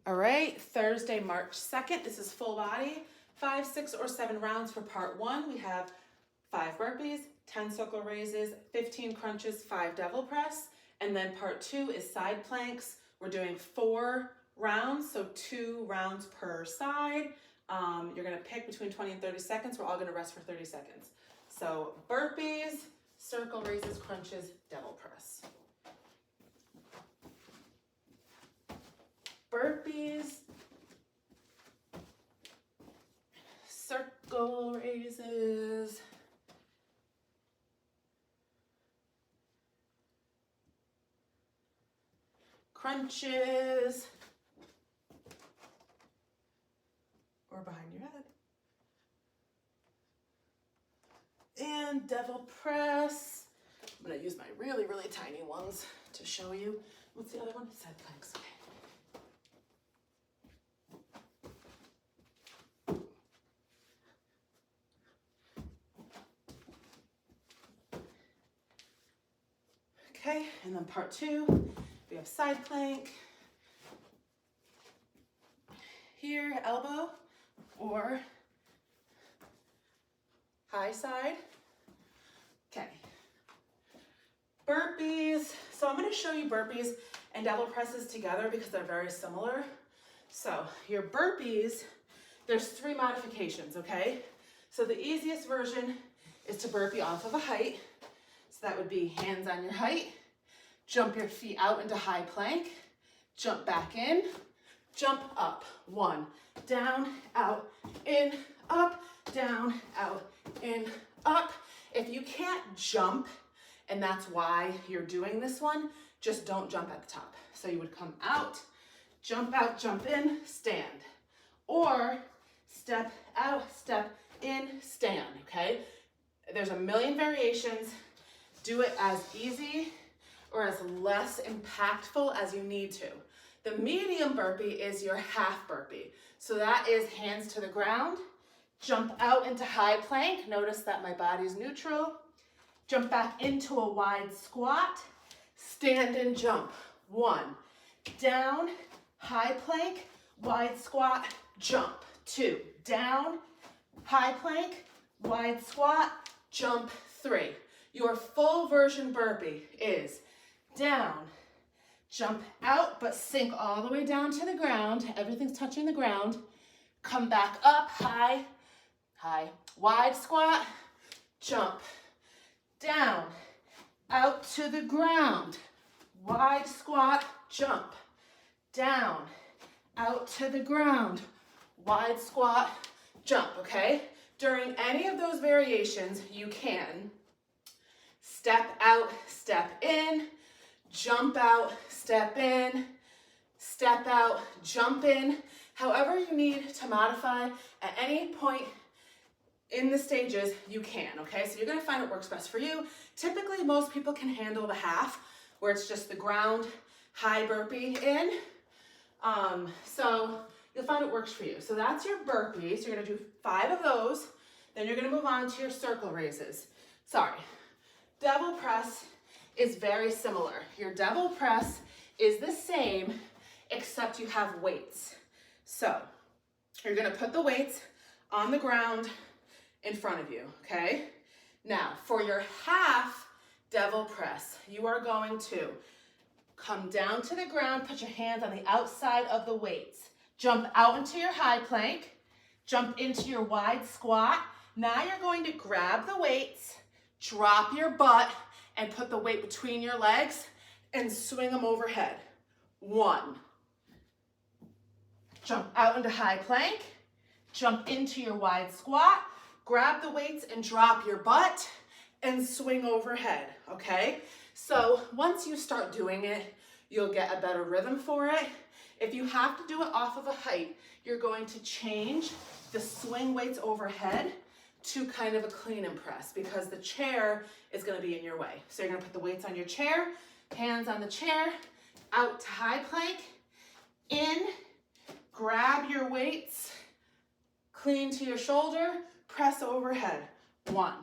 All right, Thursday, March 2nd. This is full body, 5, 6, or 7 rounds for part 1. We have 5 burpees, 10 circle raises, 15 crunches, 5 devil press. And then part 2 is side planks. We're doing 4 rounds, so 2 rounds per side. You're gonna pick between 20 and 30 seconds. We're all gonna rest for 30 seconds. So burpees, circle raises, crunches, devil press. Burpees, circle raises, crunches, or behind your head, and devil press. I'm gonna use my really, really tiny ones to show you. What's the other one? Side planks, okay. Okay, and then part 2, we have side plank. Here, elbow or high side. Okay. Burpees. So I'm going to show you burpees and devil presses together because they're very similar. So your burpees, there's 3 modifications, okay? So the easiest version is to burpee off of a height. So that would be hands on your height, jump your feet out into high plank, jump back in, jump up. 1, down, out, in, up, down, out, in, up. If you can't jump, and that's why you're doing this one, just don't jump at the top. So you would come out, jump in, stand. Or step out, step in, stand, okay? There's a million variations. Do it as easy or as less impactful as you need to. The medium burpee is your half burpee. So that is hands to the ground, jump out into high plank. Notice that my body's neutral. Jump back into a wide squat, stand and jump. 1, down, high plank, wide squat, jump. 2, down, high plank, wide squat, jump. 3. Your full version burpee is down, jump out, but sink all the way down to the ground. Everything's touching the ground. Come back up, high, high, wide squat, jump, down, out to the ground, wide squat, jump, down, out to the ground, wide squat, jump, okay? During any of those variations, you can step out, step in, jump out, step in, step out, jump in. However you need to modify at any point in the stages, you can, okay? So you're gonna find what works best for you. Typically, most people can handle the half, where it's just the ground, high burpee in. So you'll find what works for you. So that's your burpee. So you're gonna do 5 of those. Then you're gonna move on to your circle raises. Devil press is very similar. Your devil press is the same, except you have weights. So you're gonna put the weights on the ground in front of you, okay? Now, for your half devil press, you are going to come down to the ground, put your hands on the outside of the weights, jump out into your high plank, jump into your wide squat. Now you're going to grab the weights, drop your butt, and put the weight between your legs and swing them overhead. 1. Jump out into high plank, jump into your wide squat, grab the weights and drop your butt and swing overhead, okay? So once you start doing it, you'll get a better rhythm for it. If you have to do it off of a height, you're going to change the swing weights overhead to kind of a clean and press because the chair is gonna be in your way. So you're gonna put the weights on your chair, hands on the chair, out to high plank, in, grab your weights, clean to your shoulder, press overhead. 1,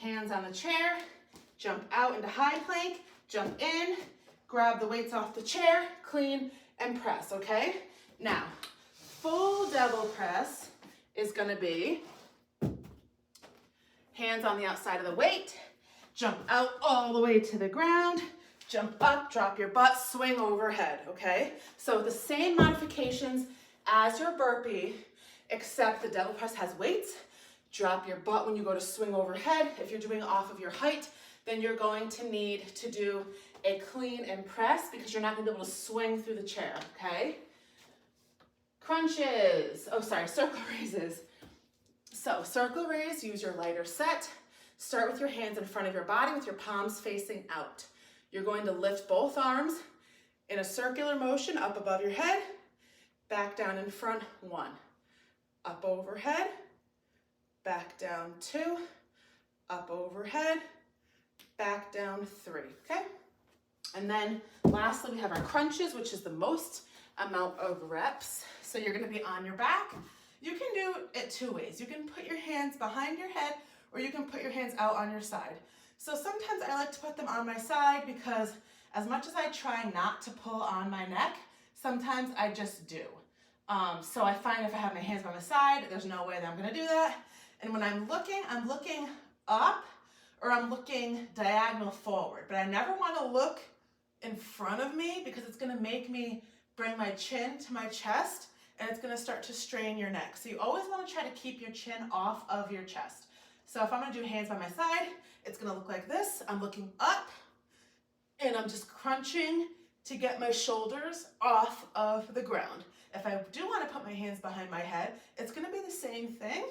hands on the chair, jump out into high plank, jump in, grab the weights off the chair, clean, and press, okay? Now, full devil press is gonna be hands on the outside of the weight, jump out all the way to the ground, jump up, drop your butt, swing overhead, okay? So the same modifications as your burpee, except the devil press has weights. Drop your butt when you go to swing overhead. If you're doing off of your height, then you're going to need to do a clean and press because you're not gonna be able to swing through the chair, okay? Crunches, circle raises. So circle raise, use your lighter set. Start with your hands in front of your body with your palms facing out. You're going to lift both arms in a circular motion up above your head, back down in front, 1. Up overhead, back down 2, up overhead, back down 3, okay? And then lastly, we have our crunches, which is the most amount of reps. So you're gonna be on your back. You can do it 2 ways. You can put your hands behind your head or you can put your hands out on your side. So sometimes I like to put them on my side because as much as I try not to pull on my neck, sometimes I just do. So I find if I have my hands by my side, there's no way that I'm gonna do that. And when I'm looking up or I'm looking diagonal forward, but I never wanna look in front of me because it's gonna make me bring my chin to my chest and it's gonna start to strain your neck. So you always wanna try to keep your chin off of your chest. So if I'm gonna do hands by my side, it's gonna look like this. I'm looking up and I'm just crunching to get my shoulders off of the ground. If I do wanna put my hands behind my head, it's gonna be the same thing,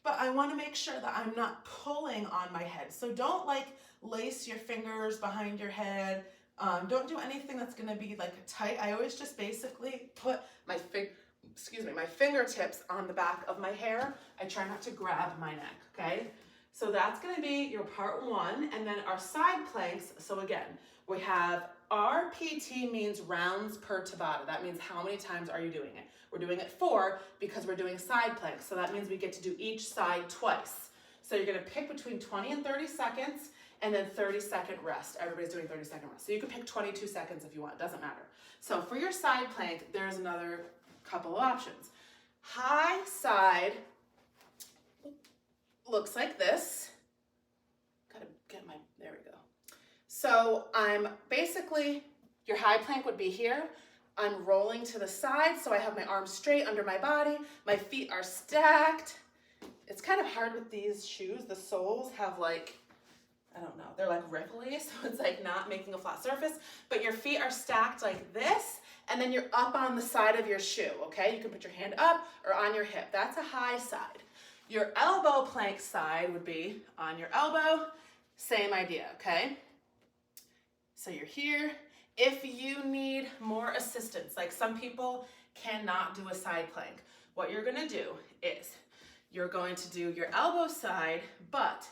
but I wanna make sure that I'm not pulling on my head. So don't like lace your fingers behind your head. Don't do anything that's gonna be like tight. I always just basically put my fingertips on the back of my hair. I try not to grab my neck, okay? So that's gonna be your part 1, and then our side planks. So again, we have RPT means rounds per Tabata. That means how many times are you doing it? We're doing it 4 because we're doing side planks. So that means we get to do each side twice. So you're gonna pick between 20 and 30 seconds and then 30-second rest. Everybody's doing 30-second rest. So you can pick 22 seconds if you want, doesn't matter. So for your side plank, there's another couple of options. High side looks like this. Gotta get there we go. So I'm basically, your high plank would be here. I'm rolling to the side, so I have my arms straight under my body. My feet are stacked. It's kind of hard with these shoes. The soles have like, I don't know, they're like ripply, so it's like not making a flat surface, but your feet are stacked like this, and then you're up on the side of your shoe, okay? You can put your hand up or on your hip. That's a high side. Your elbow plank side would be on your elbow, same idea, okay? So you're here. If you need more assistance, like some people cannot do a side plank, what you're gonna do is you're going to do your elbow side, but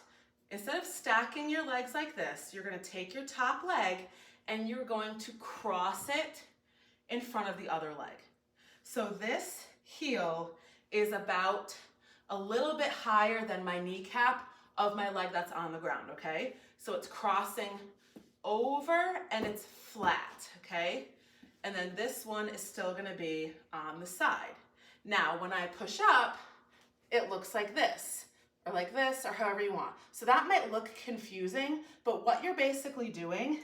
instead of stacking your legs like this, you're gonna take your top leg and you're going to cross it in front of the other leg. So this heel is about a little bit higher than my kneecap of my leg that's on the ground, okay? So it's crossing over and it's flat, okay? And then this one is still gonna be on the side. Now, when I push up, it looks like this, or however you want. So that might look confusing, but what you're basically doing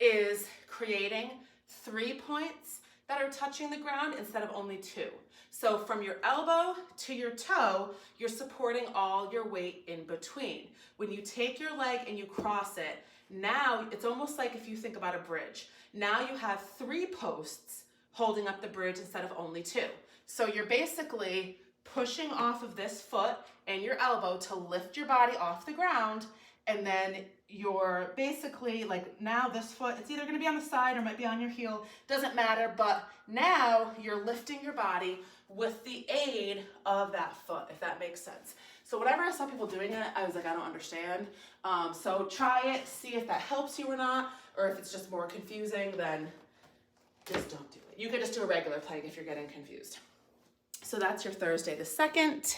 is creating 3 points that are touching the ground instead of only 2. So from your elbow to your toe, you're supporting all your weight in between. When you take your leg and you cross it, now it's almost like if you think about a bridge. Now you have 3 posts holding up the bridge instead of only 2. So you're basically pushing off of this foot and your elbow to lift your body off the ground, and then you're basically like, now this foot, it's either gonna be on the side or might be on your heel, doesn't matter, but now you're lifting your body with the aid of that foot, if that makes sense. So whenever I saw people doing it, I was like, I don't understand. So try it, see if that helps you or not, or if it's just more confusing, then just don't do it. You can just do a regular plank if you're getting confused. So that's your Thursday the 2nd.